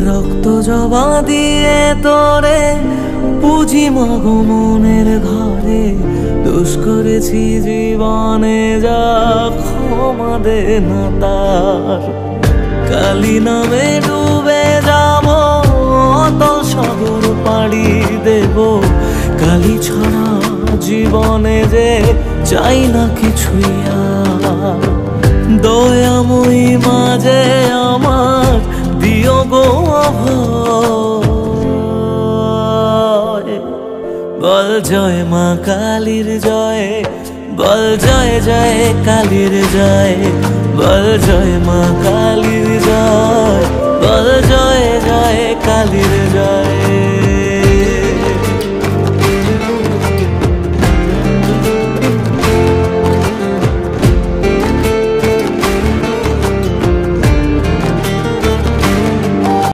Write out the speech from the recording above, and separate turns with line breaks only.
রক্ত জবা দিয়ে তোরে পুঁজি মাগো মনের ঘরে, দোষ করেছি জীবনে যা ক্ষমা দে না তার। কালী নামে ডুবে যাব অতল সাগর পাড়ি দেব, কালী ছাড়া জীবনে যে চাই না কিছুই আর। দয়াময়ী মাঝে আমার দিও গো অভয়, বল জয় মা কালীর জয়, বল জয় জয় কালীর জয়, বল জয় মা কালীর জয়, বল জয় জয় কালীর জয়।